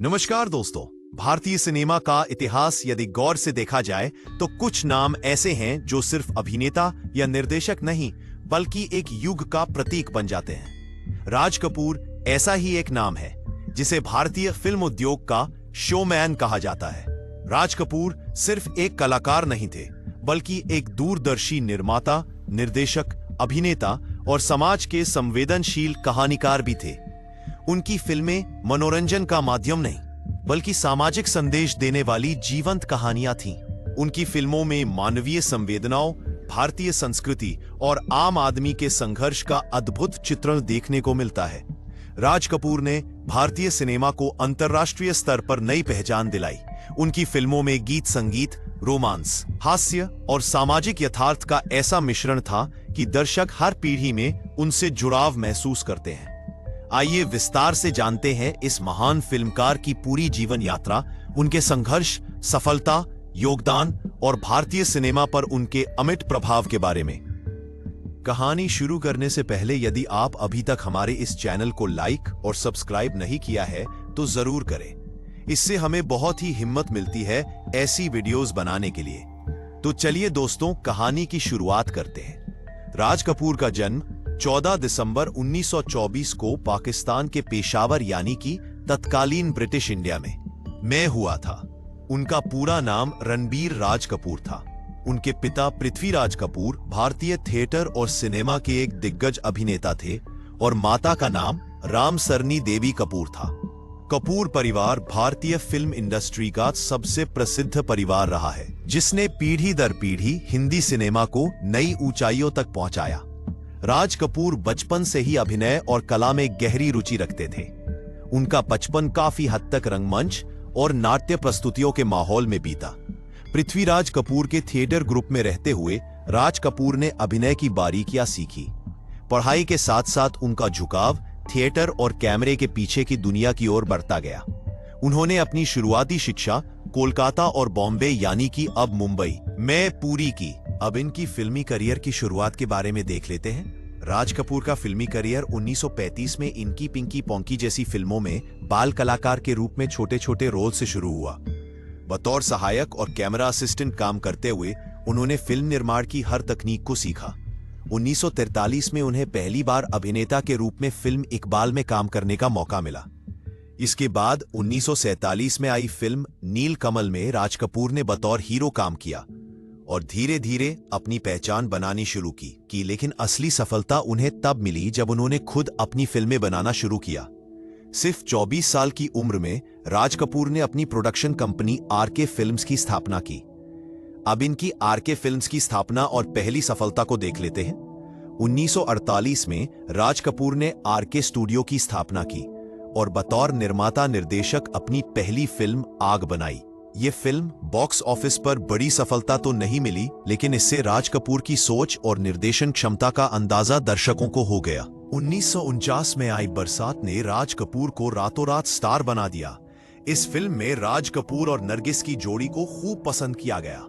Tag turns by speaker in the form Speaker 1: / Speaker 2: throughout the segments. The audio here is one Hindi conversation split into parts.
Speaker 1: नमस्कार दोस्तों। भारतीय सिनेमा का इतिहास यदि गौर से देखा जाए तो कुछ नाम ऐसे हैं जो सिर्फ अभिनेता या निर्देशक नहीं बल्कि एक युग का प्रतीक बन जाते हैं। राज कपूर ऐसा ही एक नाम है जिसे भारतीय फिल्म उद्योग का शोमैन कहा जाता है। राज कपूर सिर्फ एक कलाकार नहीं थे बल्कि एक दूरदर्शी निर्माता, निर्देशक, अभिनेता और समाज के संवेदनशील कहानीकार भी थे। उनकी फिल्में मनोरंजन का माध्यम नहीं बल्कि सामाजिक संदेश देने वाली जीवंत कहानियां थीं। उनकी फिल्मों में मानवीय संवेदनाओं, भारतीय संस्कृति और आम आदमी के संघर्ष का अद्भुत चित्रण देखने को मिलता है। राज कपूर ने भारतीय सिनेमा को अंतर्राष्ट्रीय स्तर पर नई पहचान दिलाई। उनकी फिल्मों में गीत संगीत, रोमांस, हास्य और सामाजिक यथार्थ का ऐसा मिश्रण था कि दर्शक हर पीढ़ी में उनसे जुड़ाव महसूस करते हैं। आइए विस्तार से जानते हैं इस महान फिल्मकार की पूरी जीवन यात्रा, उनके संघर्ष, सफलता, योगदान और भारतीय सिनेमा पर उनके अमिट प्रभाव के बारे में। कहानी शुरू करने से पहले यदि आप अभी तक हमारे इस चैनल को लाइक और सब्सक्राइब नहीं किया है तो जरूर करें। इससे हमें बहुत ही हिम्मत मिलती है ऐसी वीडियोस बनाने के लिए। तो चलिए दोस्तों, कहानी की शुरुआत करते हैं। राज कपूर का जन्म 14 दिसंबर 1924 को पाकिस्तान के पेशावर यानी कि तत्कालीन ब्रिटिश इंडिया में हुआ था। उनका पूरा नाम रणबीर राज कपूर था। उनके पिता पृथ्वीराज कपूर भारतीय थिएटर और सिनेमा के एक दिग्गज अभिनेता थे और माता का नाम रामसरनी देवी कपूर था। कपूर परिवार भारतीय फिल्म इंडस्ट्री का सबसे प्रसिद्ध परिवार रहा है, जिसने पीढ़ी दर पीढ़ी हिंदी सिनेमा को नई ऊंचाइयों तक पहुंचाया। राज कपूर बचपन से ही अभिनय और कला में गहरी रुचि रखते थे। उनका बचपन काफी हद तक रंगमंच और नाट्य प्रस्तुतियों के माहौल में बीता। पृथ्वीराज कपूर के थिएटर ग्रुप में रहते हुए राज कपूर ने अभिनय की बारीकियां सीखी। पढ़ाई के साथ साथ उनका झुकाव थिएटर और कैमरे के पीछे की दुनिया की ओर बढ़ता गया। उन्होंने अपनी शुरुआती शिक्षा कोलकाता और बॉम्बे यानी कि अब मुंबई में पूरी की। अब इनकी फिल्मी करियर की शुरुआत के बारे में देख लेते हैं। राज कपूर का फिल्मी करियर 1935 में इनकी पिंकी पोंकी जैसी फिल्मों में बाल कलाकार के रूप में छोटे छोटे रोल से शुरू हुआ। बतौर सहायक और कैमरा असिस्टेंट काम करते हुए उन्होंने फिल्म निर्माण की हर तकनीक को सीखा। 1943 में उन्हें पहली बार अभिनेता के रूप में फिल्म इकबाल में काम करने का मौका मिला। इसके बाद 1947 में आई फिल्म नील कमल में राज कपूर ने बतौर हीरो काम किया और धीरे धीरे अपनी पहचान बनानी शुरू की। लेकिन असली सफलता उन्हें तब मिली जब उन्होंने खुद अपनी फिल्में बनाना शुरू किया। सिर्फ 24 साल की उम्र में राज कपूर ने अपनी प्रोडक्शन कंपनी आरके फिल्म्स की स्थापना की। अब इनकी आरके फिल्म्स की स्थापना और पहली सफलता को देख लेते हैं। 1948 में राज कपूर ने आरके स्टूडियो की स्थापना की और बतौर निर्माता निर्देशक अपनी पहली फिल्म आग बनाई। ये फिल्म बॉक्स ऑफिस पर बड़ी सफलता तो नहीं मिली, लेकिन इससे राज कपूर की सोच और निर्देशन क्षमता का अंदाजा दर्शकों को हो गया। 1949 में आई बरसात ने राज कपूर को रातों रात स्टार बना दिया। इस फिल्म में राज कपूर और नरगिस की जोड़ी को खूब पसंद किया गया।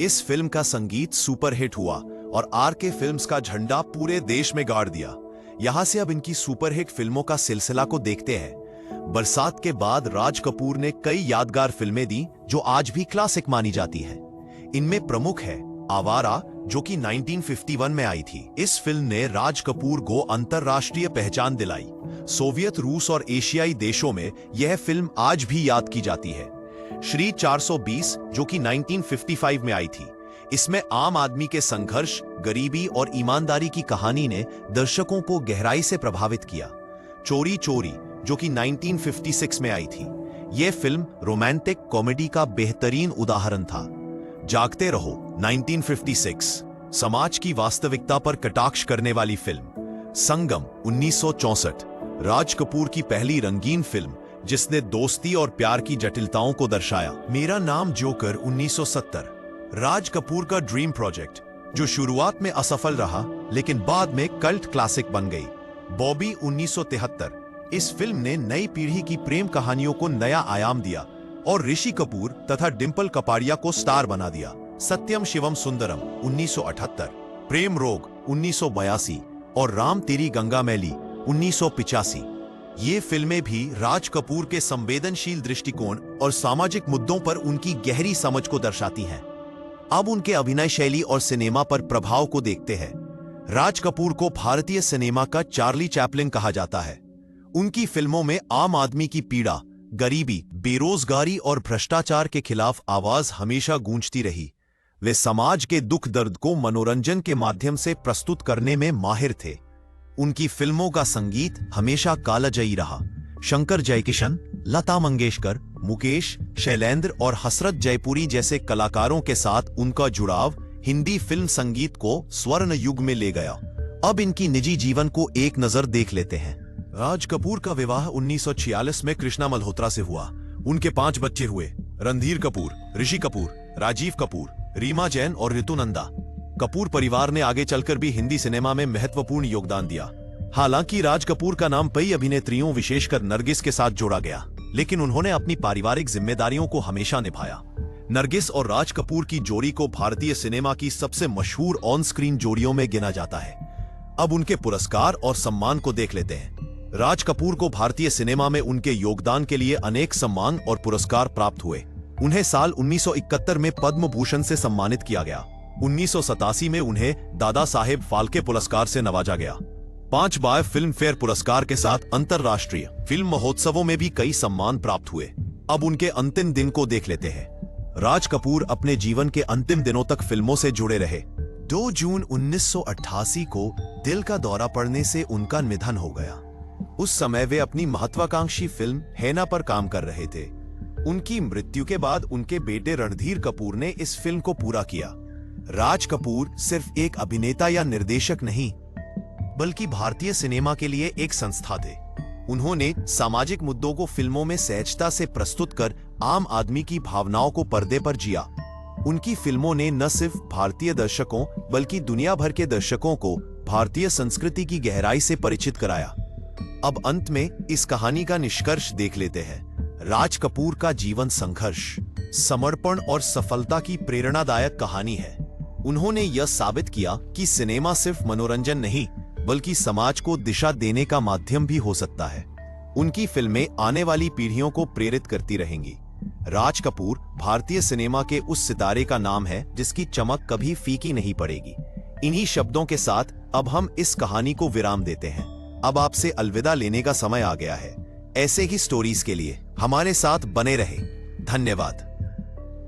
Speaker 1: इस फिल्म का संगीत सुपरहिट हुआ और आरके फिल्म्स का झंडा पूरे देश में गाड़ दिया। यहां से अब इनकी सुपरहिट फिल्मों का सिलसिला को देखते हैं। बरसात के बाद राज कपूर ने कई यादगार फिल्में दी जो आज भी क्लासिक मानी जाती हैं। इनमें प्रमुख है आवारा, जो कि 1951 में आई थी। इस फिल्म ने राज कपूर को अंतर्राष्ट्रीय पहचान दिलाई। सोवियत, रूस और एशियाई देशों में यह फिल्म आज भी याद की जाती है। श्री 420, जो कि 1955 में आई थी। इसमें आम आदमी के संघर्ष, गरीबी और ईमानदारी की कहानी ने दर्शकों को गहराई से प्रभावित किया। चोरी चोरी, जो कि 1956 में आई थी। यह फिल्म रोमांटिक कॉमेडी का बेहतरीन उदाहरण था। जागते रहो 1956, समाज की वास्तविकता पर कटाक्ष करने वाली फिल्म। संगम 1964, राज कपूर की पहली रंगीन फिल्म जिसने दोस्ती और प्यार की जटिलताओं को दर्शाया। मेरा नाम जोकर 1970, राज कपूर का ड्रीम प्रोजेक्ट जो शुरुआत में असफल रहा लेकिन बाद में कल्ट क्लासिक बन गई। बॉबी 1973, इस फिल्म ने नई पीढ़ी की प्रेम कहानियों को नया आयाम दिया और ऋषि कपूर तथा डिंपल कपाड़िया को स्टार बना दिया। सत्यम शिवम सुंदरम 1978, प्रेम रोग 1982 और राम तेरी गंगा मैली 1985, ये फिल्में भी राज कपूर के संवेदनशील दृष्टिकोण और सामाजिक मुद्दों पर उनकी गहरी समझ को दर्शाती हैं। अब उनके अभिनय शैली और सिनेमा पर प्रभाव को देखते हैं। राज कपूर को भारतीय सिनेमा का चार्ली चैपलिन कहा जाता है। उनकी फिल्मों में आम आदमी की पीड़ा, गरीबी, बेरोजगारी और भ्रष्टाचार के खिलाफ आवाज हमेशा गूंजती रही। वे समाज के दुख दर्द को मनोरंजन के माध्यम से प्रस्तुत करने में माहिर थे। उनकी फिल्मों का संगीत हमेशा कालजयी रहा। शंकर जयकिशन, लता मंगेशकर, मुकेश, शैलेंद्र और हसरत जयपुरी जैसे कलाकारों के साथ उनका जुड़ाव हिंदी फिल्म संगीत को स्वर्ण युग में ले गया। अब इनकी निजी जीवन को एक नजर देख लेते हैं। राज कपूर का विवाह 1946 में कृष्णा मल्होत्रा से हुआ। उनके 5 बच्चे हुए: रणधीर कपूर, ऋषि कपूर, राजीव कपूर, रीमा जैन और ऋतु नंदा। कपूर परिवार ने आगे चलकर भी हिंदी सिनेमा में महत्वपूर्ण योगदान दिया। हालांकि राज कपूर का नाम कई अभिनेत्रियों, विशेषकर नरगिस के साथ जोड़ा गया, लेकिन उन्होंने अपनी पारिवारिक जिम्मेदारियों को हमेशा निभाया। नरगिस और राज कपूर की जोड़ी को भारतीय सिनेमा की सबसे मशहूर ऑन स्क्रीन जोड़ियों में गिना जाता है। अब उनके पुरस्कार और सम्मान को देख लेते हैं। राज कपूर को भारतीय सिनेमा में उनके योगदान के लिए अनेक सम्मान और पुरस्कार प्राप्त हुए। उन्हें साल 1971 में पद्म भूषण से सम्मानित किया गया। 1987 में उन्हें दादा साहेब फाल्के पुरस्कार से नवाजा गया। 5 बार फिल्म फेयर पुरस्कार के साथ अंतरराष्ट्रीय फिल्म महोत्सवों में भी कई सम्मान प्राप्त हुए। अब उनके अंतिम दिन को देख लेते हैं। राज कपूर अपने जीवन के अंतिम दिनों तक फिल्मों से जुड़े रहे। 2 जून 1988 को दिल का दौरा पड़ने से उनका निधन हो गया। उस समय वे अपनी महत्वाकांक्षी फिल्म हैना पर काम कर रहे थे। उनकी मृत्यु के बाद उनके बेटे रणधीर कपूर ने इस फिल्म को पूरा किया। राज कपूर सिर्फ एक अभिनेता या निर्देशक नहीं, बल्कि भारतीय सिनेमा के लिए एक संस्था थे। उन्होंने सामाजिक मुद्दों को फिल्मों में सहजता से प्रस्तुत कर आम आदमी की भावनाओं को पर्दे पर जिया। उनकी फिल्मों ने न सिर्फ भारतीय दर्शकों बल्कि दुनिया भर के दर्शकों को भारतीय संस्कृति की गहराई से परिचित कराया। अब अंत में इस कहानी का निष्कर्ष देख लेते हैं। राज कपूर का जीवन संघर्ष, समर्पण और सफलता की प्रेरणादायक कहानी है। उन्होंने यह साबित किया कि सिनेमा सिर्फ मनोरंजन नहीं, बल्कि समाज को दिशा देने का माध्यम भी हो सकता है। उनकी फिल्में आने वाली पीढ़ियों को प्रेरित करती रहेंगी। राज कपूर भारतीय सिनेमा के उस सितारे का नाम है जिसकी चमक कभी फीकी नहीं पड़ेगी। इन्हीं शब्दों के साथ अब हम इस कहानी को विराम देते हैं। अब आपसे अलविदा लेने का समय आ गया है। ऐसे ही स्टोरीज के लिए हमारे साथ बने रहे। धन्यवाद।